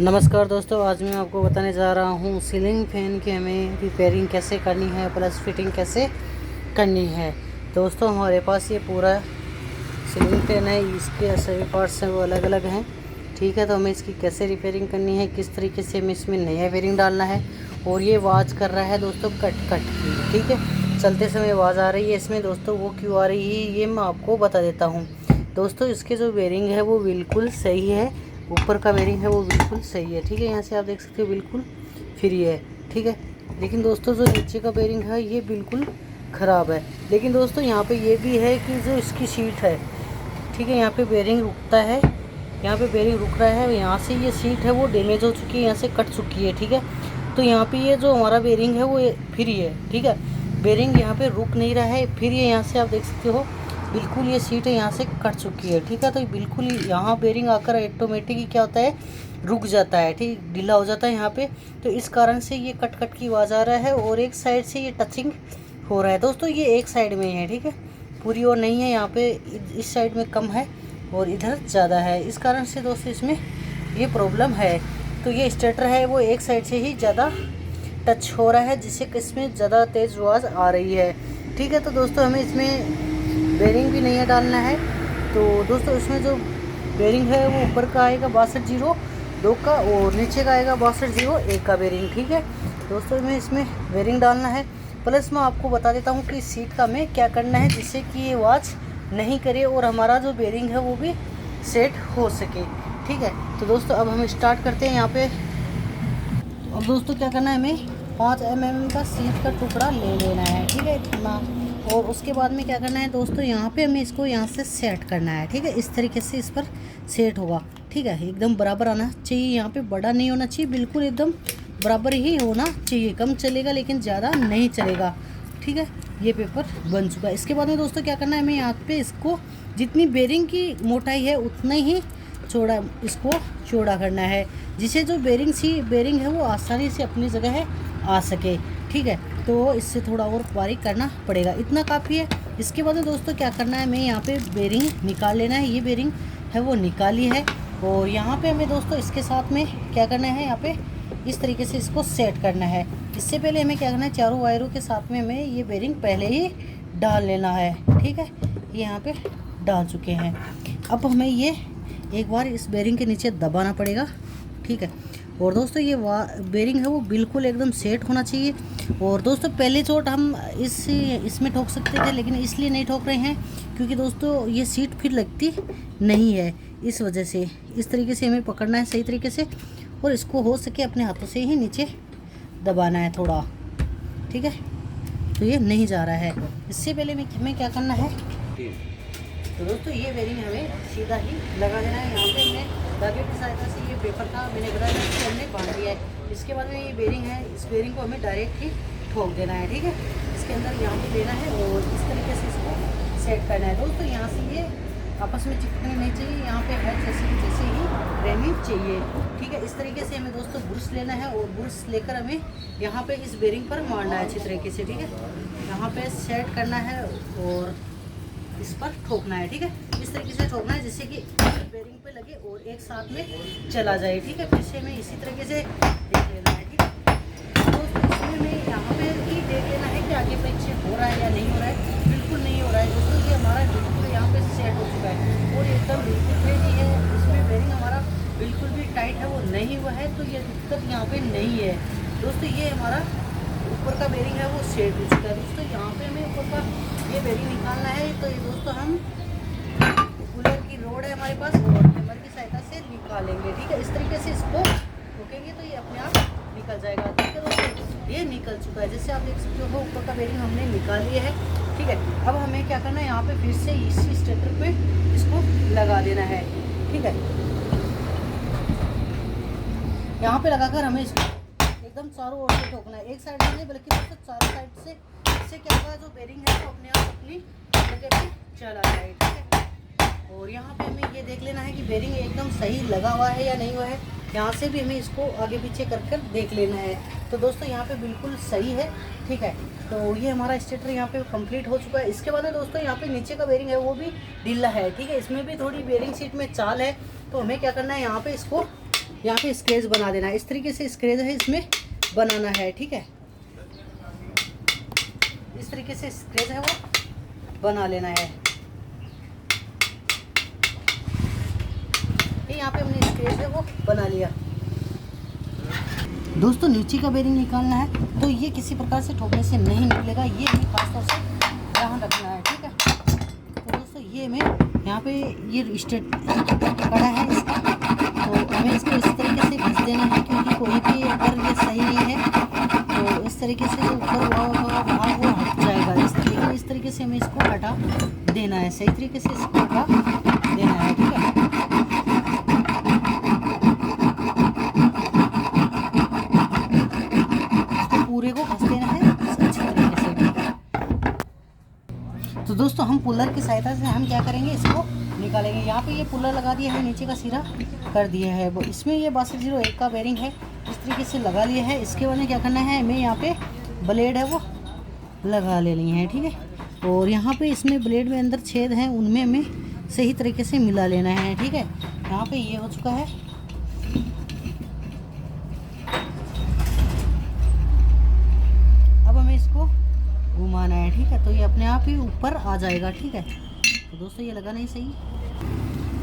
नमस्कार दोस्तों, आज मैं आपको बताने जा रहा हूँ सीलिंग फैन की हमें रिपेयरिंग कैसे करनी है प्लस फिटिंग कैसे करनी है। दोस्तों हमारे पास ये पूरा सीलिंग फैन है, इसके सभी पार्ट्स हैं वो अलग अलग हैं। ठीक है, तो हमें इसकी कैसे रिपेयरिंग करनी है, किस तरीके से हमें इसमें नया वायरिंग डालना है। और ये आवाज़ कर रहा है दोस्तों कट कट की, ठीक है, चलते समय आवाज़ आ रही है इसमें दोस्तों, वो क्यों आ रही है ये मैं आपको बता देता हूँ। दोस्तों इसके जो वायरिंग है वो बिल्कुल सही है, ऊपर का वायरिंग है वो बिल्कुल सही है। ठीक है, यहाँ से आप देख सकते हो बिल्कुल फ्री है। ठीक है, लेकिन दोस्तों जो नीचे का वायरिंग है ये बिल्कुल ख़राब है। लेकिन दोस्तों यहाँ पे ये भी है कि जो इसकी सीट है, ठीक है, यहाँ पे बेरिंग रुकता है, यहाँ पे बेरिंग रुक रहा है, यहाँ से ये सीट है वो डैमेज हो चुकी है, यहाँ से कट चुकी है। ठीक है, तो यहाँ पे ये जो हमारा बेरिंग है वो फ्री है। ठीक है, बेरिंग यहाँ पे रुक नहीं रहा है, फिर ये यहाँ से आप देख सकते हो बिल्कुल ये सीट है यहाँ से कट चुकी है। ठीक है, तो बिल्कुल यहाँ बेरिंग आकर ऑटोमेटिक ही क्या होता है, रुक जाता है, ठीक, ढीला हो जाता है यहाँ पे। तो इस कारण से ये कट कट की आवाज़ आ रहा है और एक साइड से ये टचिंग हो रहा है। दोस्तों ये एक साइड में है, ठीक है, पूरी ओर नहीं है, यहाँ पे इस साइड में कम है और इधर ज़्यादा है, इस कारण से दोस्तों इसमें ये प्रॉब्लम है। तो ये स्टार्टर है वो एक साइड से ही ज़्यादा टच हो रहा है, जिससे इसमें ज़्यादा तेज़ आवाज़ आ रही है। ठीक है, तो दोस्तों हमें इसमें बेरिंग भी नया डालना है। तो दोस्तों इसमें जो बेरिंग है वो ऊपर का आएगा 6202 का और नीचे का आएगा 6201 का बेरिंग। ठीक है दोस्तों, हमें इसमें बेरिंग डालना है। प्लस मैं आपको बता देता हूँ कि सीट का हमें क्या करना है जिससे कि ये आवाज़ नहीं करे और हमारा जो बेरिंग है वो भी सेट हो सके। ठीक है, तो दोस्तों अब हम स्टार्ट करते हैं यहाँ पे। अब दोस्तों क्या करना है, हमें 5 mm का सीट का टुकड़ा ले लेना है। ठीक है, इतना, और उसके बाद में क्या करना है दोस्तों, यहाँ पे हमें इसको यहाँ से सेट करना है। ठीक है, इस तरीके से इस पर सेट होगा। ठीक है, एकदम बराबर आना चाहिए, यहाँ पे बड़ा नहीं होना चाहिए, बिल्कुल एकदम बराबर ही होना चाहिए, कम चलेगा लेकिन ज़्यादा नहीं चलेगा। ठीक है, ये पेपर बन चुका है। इसके बाद में दोस्तों क्या करना है, हमें यहाँ पे इसको जितनी बेरिंग की मोटाई है उतना ही चौड़ा, इसको चौड़ा करना है, जिससे जो बेरिंग है वो आसानी से अपनी जगह आ सके। ठीक है, तो इससे थोड़ा और बारीक करना पड़ेगा, इतना काफ़ी है। इसके बाद दोस्तों क्या करना है, हमें यहाँ पे बेरिंग निकाल लेना है। ये बेरिंग है वो निकाली है और यहाँ पे हमें दोस्तों इसके साथ में क्या करना है, यहाँ पे इस तरीके से इसको सेट करना है। इससे पहले हमें क्या करना है, चारों वायरों के साथ में हमें ये बेरिंग पहले ही डाल लेना है। ठीक है, ये यहाँ पे डाल चुके हैं। अब हमें ये एक बार इस बेरिंग के नीचे दबाना पड़ेगा। ठीक है, और दोस्तों ये बेरिंग है वो बिल्कुल एकदम सेट होना चाहिए। और दोस्तों पहले चोट हम इसमें ठोक सकते थे, लेकिन इसलिए नहीं ठोक रहे हैं क्योंकि दोस्तों ये सीट फिर लगती नहीं है, इस वजह से इस तरीके से हमें पकड़ना है सही तरीके से और इसको हो सके अपने हाथों से ही नीचे दबाना है थोड़ा। ठीक है, तो ये नहीं जा रहा है। इससे पहले हमें क्या करना है, तो दोस्तों ये बेरिंग हमें सीधा ही लगा देना है। यहाँ पे हमने धागे की सहायता से ये पेपर था मैंने बताया कि हमने बांध दिया है। इसके बाद में ये बेरिंग है, इस बेरिंग को हमें डायरेक्ट ही ठोक देना है। ठीक है, इसके अंदर यहाँ पे लेना है और इस तरीके से इसको सेट करना है। दोस्तों यहाँ से ये आपस में चिपकनी नहीं चाहिए, यहाँ पे है जैसे ही रहनी चाहिए। ठीक है, इस तरीके से हमें दोस्तों ब्रश लेना है और ब्रश लेकर हमें यहाँ पे इस बेरिंग पर मारना है अच्छी तरीके से। ठीक है, यहाँ पे सेट करना है और इस पर ठोकना है। ठीक है, इस तरीके से ठोकना है जिससे कि बेरिंग पे लगे और एक साथ में चला जाए। ठीक है, फिर से हमें इसी तरीके से देख लेना है। ठीक है, तो इसमें हमें यहाँ पे ही देख लेना है कि आगे पीछे हो रहा है या नहीं हो रहा है। बिल्कुल नहीं हो रहा है दोस्तों, ये हमारा बिल्कुल यहाँ पे सेट हो चुका है और एकदम बिल्कुल रेडी है। इसमें बेरिंग हमारा बिल्कुल भी टाइट है वो नहीं हुआ है, तो ये दिक्कत यहाँ पे नहीं है। दोस्तों ये हमारा ऊपर का बेरिंग है वो सेट हो चुका है। दोस्तों यहाँ पे हमें ऊपर का ये बेरिंग निकालना है। तो ये दोस्तों हम कूलर की रोड है हमारे पास और हैमर की सहायता से निकालेंगे। ठीक है, इस तरीके से इसको ठोकेंगे तो ये अपने आप निकल जाएगा। ठीक है दोस्तों, ये निकल चुका है, जैसे आप देख सकते हो ऊपर का बेरिंग हमने निकाल लिया है। ठीक है, अब हमें क्या करना है, यहाँ पे फिर से इसी स्टेटर पे इसको लगा देना है। ठीक है, यहाँ पे लगाकर हमें इसको एकदम चारों ओर से ठोकना है, एक साइड से नहीं बल्कि दोस्तों चारों साइड से। इससे क्या होगा, जो बेरिंग है वो अपने आप अपनी जगह पे चला जाए। ठीक है, और यहाँ पे हमें ये देख लेना है कि बेरिंग एकदम सही लगा हुआ है या नहीं हुआ है। यहाँ से भी हमें इसको आगे पीछे कर देख लेना है। तो दोस्तों यहाँ पे बिल्कुल सही है। ठीक है, तो ये हमारा स्टेटर यहाँ पे कंप्लीट हो चुका है। इसके बाद में दोस्तों यहाँ पे नीचे का बेरिंग है वो भी ढीला है। ठीक है, इसमें भी थोड़ी बेरिंग सीट में चाल है, तो हमें क्या करना है, यहाँ पे इसको यहाँ पे स्क्रेच बना देना है। इस तरीके से स्क्रेच है इसमें बनाना है, ठीक है। इस तरीके से स्क्रेच है वो बना लेना है। यहाँ पे हमने स्क्रेच है वो बना लिया। दोस्तों नीचे का बेरिंग निकालना है तो ये किसी प्रकार से ठोकने से नहीं निकलेगा, ये हमें खास तौर से ध्यान रखना है, ठीक है। तो दोस्तों ये हमें यहाँ पे ये स्टेट कड़ा है इसका, तो हमें इसको इस तरीके से घिस देना है, क्योंकि कोई भी अगर ये सही नहीं है तो इस तरीके से जो ऊपर भाग वो हट जाएगा। इस तरीके से हमें इसको हटा देना है, सही तरीके से इसको हटा देना है, ठीक है। पूरे को घस देना है अच्छी तरीके से, ठीक है। तो दोस्तों हम पुलर की सहायता से हम क्या करेंगे, इसको निकालेंगे। यहाँ पे ये पुलर लगा दिया है, नीचे का सिरा कर दिया है। इसमें ये 6201 का बेरिंग है, इस तरीके से लगा लिया है। इसके बाद में क्या करना है, हमें यहाँ पे ब्लेड है वो लगा लेनी है, ठीक है। और यहाँ पे इसमें ब्लेड में अंदर छेद हैं, उनमें हमें सही तरीके से मिला लेना है, ठीक है। यहाँ पे ये हो चुका है। अब हमें इसको घुमाना है, ठीक है। तो ये अपने आप ही ऊपर आ जाएगा, ठीक है। तो दोस्तों ये लगा नहीं सही,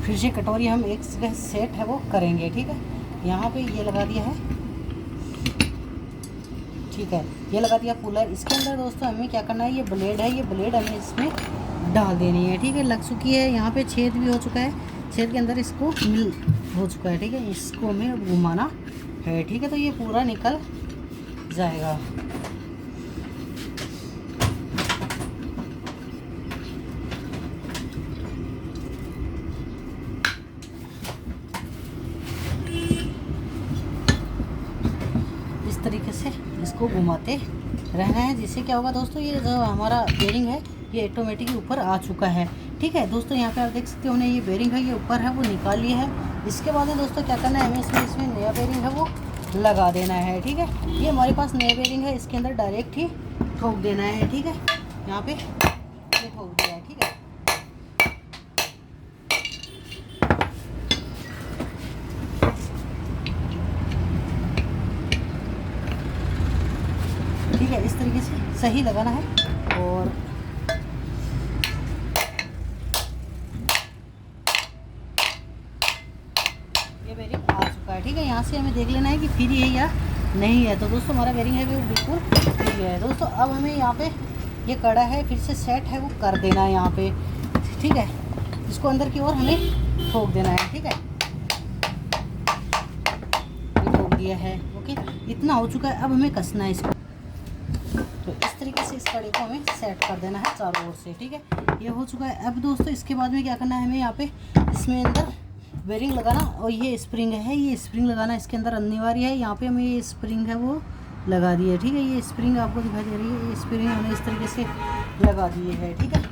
फिर से कटोरी हम एक जगह सेट है वो करेंगे, ठीक है। यहाँ पे ये लगा दिया है, ठीक है। ये लगा दिया पुलर। इसके अंदर दोस्तों हमें क्या करना है, ये ब्लेड है, ये ब्लेड हमें इसमें डाल देनी है, ठीक है। लग चुकी है, यहाँ पे छेद भी हो चुका है, छेद के अंदर इसको मिल हो चुका है, ठीक है। इसको हमें घुमाना है, ठीक है। तो ये पूरा निकल जाएगा। इस तरीके से इसको घुमाते रहना है, जिससे क्या होगा दोस्तों, ये जो हमारा बेरिंग है ये ऑटोमेटिक ऊपर आ चुका है, ठीक है। दोस्तों यहाँ पे आप देख सकते हो, हमने ये बेरिंग है ये ऊपर है वो निकाल लिया है। इसके बाद में दोस्तों क्या करना है, हमें इसमें नया बेरिंग है वो लगा देना है, ठीक है। ये हमारे पास नया बेरिंग है, इसके अंदर डायरेक्ट ही ठोक देना है, ठीक है। यहाँ पे ये ठोक दिया है, ठीक है। ठीक है, इस तरीके से सही लगाना है। और ये बेरिंग आ चुका है, ठीक है। यहाँ से हमें देख लेना है कि फ्री है या नहीं है। तो दोस्तों हमारा बेरिंग है वो बिल्कुल फ्री है। दोस्तों अब हमें यहाँ पे ये कड़ा है फिर से सेट है वो कर देना है यहाँ पे, ठीक है। इसको अंदर की ओर हमें ठोक देना है, ठीक है। ये ठोक दिया है, ओके। इतना हो चुका है, अब हमें कसना है इसको। तो इस तरीके से इस कड़े को हमें सेट कर देना है चारों ओर से, ठीक है। ये हो चुका है। अब दोस्तों इसके बाद में क्या करना है, हमें यहाँ पे इसमें अंदर बेरिंग लगाना, और ये स्प्रिंग है, ये स्प्रिंग लगाना इसके अंदर अनिवार्य है। यहाँ पे हमें ये स्प्रिंग है वो लगा दी है, ठीक है। ये स्प्रिंग आपको दिखाई दे रही है, ये स्प्रिंग हमने इस तरीके से लगा दी है, ठीक है।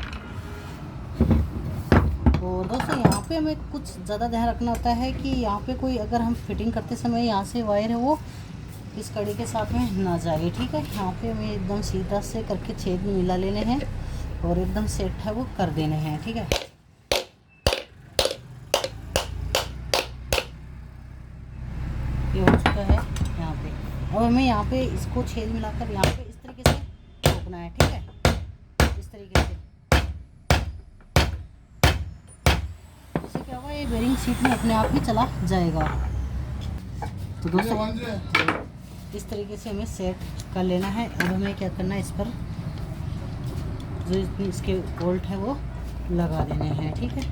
और दोस्तों यहाँ पे हमें कुछ ज़्यादा ध्यान रखना होता है कि यहाँ पे कोई अगर हम फिटिंग करते समय यहाँ से वायर है वो इस कड़ी के साथ में ना जाए, ठीक है। यहाँ पे हमें एकदम सीधा से करके छेद मिला लेने हैं और एकदम सेट है वो कर देने हैं, ठीक है। ये हो चुका है यहाँ पे। अब हमें यहाँ पे इसको छेद मिलाकर यहाँ पे इस तरीके से ठोकना है, ठीक है। इस तरीके से, इससे क्या होगा, ये बेरिंग सीट में अपने आप ही चला जाएगा। तो दोस्तों इस तरीके से हमें सेट कर लेना है। अब हमें क्या करना है, इस पर जो इसके बोल्ट है वो लगा देने हैं, ठीक है।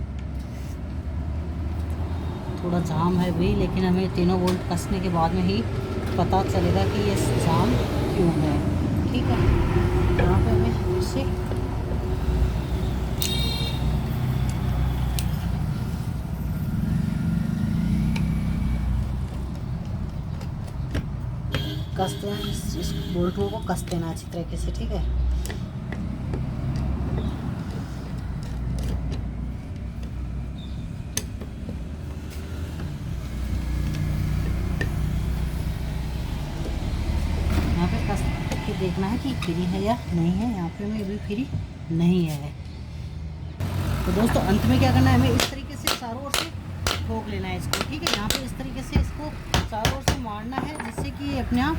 थोड़ा जाम है भी, लेकिन हमें तीनों बोल्ट कसने के बाद में ही पता चलेगा कि ये जाम क्यों है, ठीक है। यहाँ पे हमें फिर से कसते हैं, इस बोल्टों को कस देना अच्छी तरीके से, ठीक है। यहाँ पे कस के देखना है कि फ्री है या नहीं है। यहाँ पे हमें भी फ्री नहीं है। तो दोस्तों अंत में क्या करना है, हमें इस तरीके से चारों ओर से ठोक लेना है इसको, ठीक है। यहाँ पे इस तरीके से इसको ये अपने आप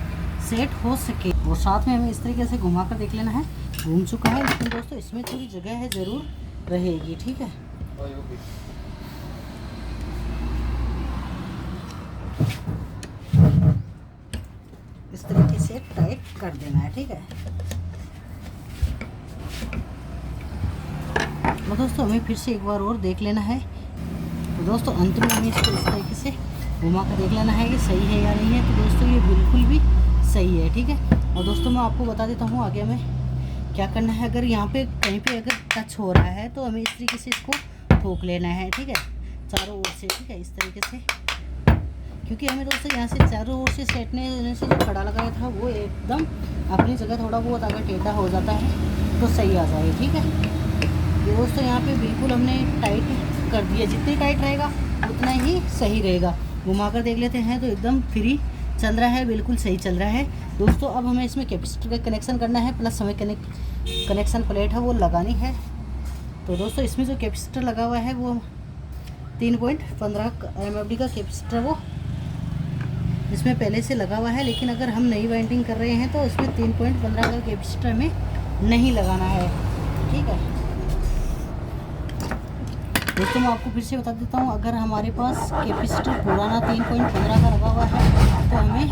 सेट हो सके। और साथ में हमें इस तरीके से घुमा कर देख लेना है। घूम चुका है, लेकिन दोस्तों इसमें थोड़ी जगह है ज़रूर रहेगी, ठीक है। इस तरीके से टाइट कर देना है, ठीक है। तो दोस्तों हमें फिर से एक बार और देख लेना है। तो दोस्तों अंत में हमें इसको इस तरीके से घुमा कर देख लेना है कि सही है या नहीं है। तो दोस्तों ये बिल्कुल भी सही है, ठीक है। और दोस्तों मैं आपको बता देता हूँ आगे हमें क्या करना है। अगर यहाँ पे कहीं पे अगर टच हो रहा है तो हमें इस तरीके से इसको ठोक लेना है, ठीक है, चारों ओर से, ठीक है, इस तरीके से। क्योंकि हमें दोस्तों यहाँ से चारों ओर से सेटने से जो खड़ा लगाया था वो एकदम अपनी जगह थोड़ा बहुत अगर टेढ़ा हो जाता है तो सही आ जाए, ठीक है। ये दोस्तों यहाँ पे बिल्कुल हमने टाइट कर दिया, जितनी टाइट रहेगा उतना ही सही रहेगा। घुमा कर देख लेते हैं तो एकदम फ्री चल रहा है, बिल्कुल सही चल रहा है। दोस्तों अब हमें इसमें कैपेसिटर का कनेक्शन करना है, प्लस हमें कनेक्शन प्लेट है वो लगानी है। तो दोस्तों इसमें जो कैपेसिटर लगा हुआ है वो 3.15 MFD का कैपेसिटर वो इसमें पहले से लगा हुआ है, लेकिन अगर हम नई वाइंडिंग कर रहे हैं तो इसमें 3.15 का कैपेसिटर में नहीं लगाना है, ठीक है। दोस्तों मैं आपको फिर से बता देता हूँ, अगर हमारे पास कैपेसिटर पुराना 3.15 का लगा हुआ है तो हमें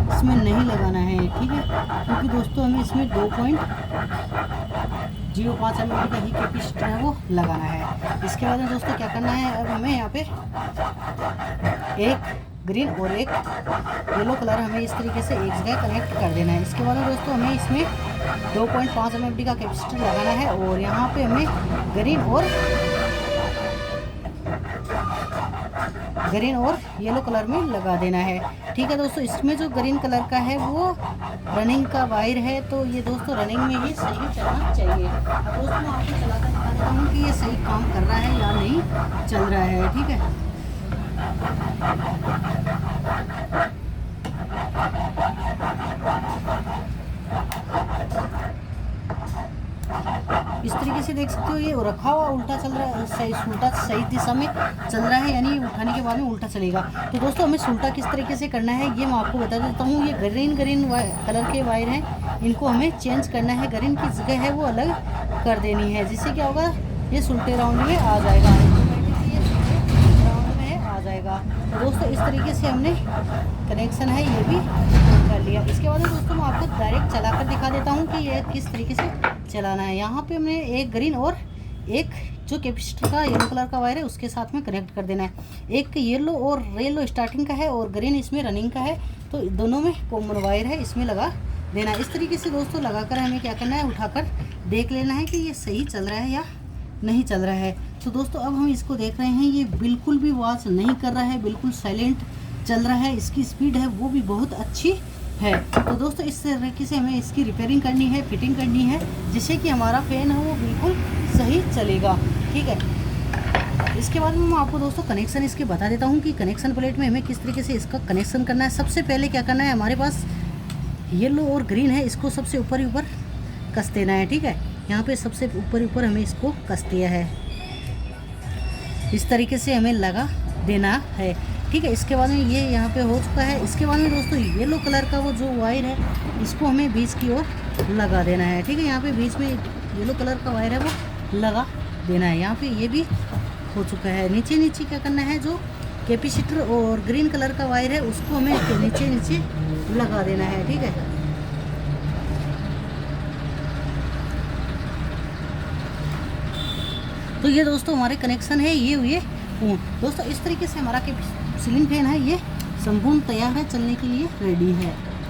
इसमें नहीं लगाना है, ठीक है। क्योंकि दोस्तों हमें इसमें 2.05 MFD का ही कैपेसिटर है वो लगाना है। इसके बाद में दोस्तों क्या करना है, अब हमें यहाँ पे एक ग्रीन और एक येलो कलर हमें इस तरीके से एक जगह कनेक्ट कर देना है। इसके बाद में दोस्तों हमें इसमें 2.5 MFD का कैपेसिटर लगाना है और यहाँ पे हमें ग्रीन और येलो कलर में लगा देना है, ठीक है। दोस्तों इसमें जो ग्रीन कलर का है वो रनिंग का वायर है, तो ये दोस्तों रनिंग में ही सही चलना चाहिए। अब दोस्तों मैं आपको चला कर दिखा देता हूँ कि ये सही काम कर रहा है या नहीं चल रहा है, ठीक है। इस तरीके से देख सकते हो ये रखा हुआ उल्टा चल रहा है, सही उल्टा सही दिशा में चल रहा है, यानी उठाने के बाद में उल्टा चलेगा। तो दोस्तों हमें उल्टा किस तरीके से करना है ये मैं आपको बता देता हूँ। ये ग्रीन कलर के वायर हैं, इनको हमें चेंज करना है, ग्रीन की जगह है वो अलग कर देनी है, जिससे क्या होगा ये उल्टे राउंड में आ जाएगा, राउंड में आ जाएगा। तो दोस्तों इस तरीके से हमने कनेक्शन है ये भी कर लिया। इसके बाद दोस्तों मैं आपको डायरेक्ट चला कर दिखा देता हूँ कि ये किस तरीके से चलाना है। यहाँ पे हमने एक ग्रीन और एक जो कैपेसिटर का येलो कलर का वायर है उसके साथ में कनेक्ट कर देना है। एक येलो और येलो स्टार्टिंग का है और ग्रीन इसमें रनिंग का है, तो दोनों में कॉमन वायर है, इसमें लगा देना है। इस तरीके से दोस्तों लगाकर हमें क्या करना है, उठाकर देख लेना है कि ये सही चल रहा है या नहीं चल रहा है। तो दोस्तों अब हम इसको देख रहे हैं, ये बिल्कुल भी आवाज़ नहीं कर रहा है, बिल्कुल साइलेंट चल रहा है, इसकी स्पीड है वो भी बहुत अच्छी है। तो दोस्तों इस तरीके से हमें इसकी रिपेयरिंग करनी है, फिटिंग करनी है, जिससे कि हमारा फैन है वो बिल्कुल सही चलेगा, ठीक है। इसके बाद में मैं आपको दोस्तों कनेक्शन इसके बता देता हूँ कि कनेक्शन प्लेट में हमें किस तरीके से इसका कनेक्शन करना है। सबसे पहले क्या करना है, हमारे पास येलो और ग्रीन है, इसको सबसे ऊपर ही ऊपर कस देना है, ठीक है। यहाँ पे सबसे ऊपर हमें इसको कस दिया है, इस तरीके से हमें लगा देना है, ठीक है। इसके बाद में ये यहाँ पे हो चुका है। इसके बाद में दोस्तों येलो कलर का वो जो वायर है इसको हमें बीच की ओर लगा देना है, ठीक है। यहाँ पे बीच में येलो कलर का वायर है वो लगा देना है। यहाँ पे ये भी हो चुका है। नीचे क्या करना है, जो कैपेसिटर और ग्रीन कलर का वायर है उसको हमें नीचे लगा देना है, ठीक है। तो ये दोस्तों हमारे कनेक्शन है ये हुए दोस्तों। इस तरीके से हमारा सीलिंग फैन है ये संपूर्ण तैयार है, चलने के लिए रेडी है।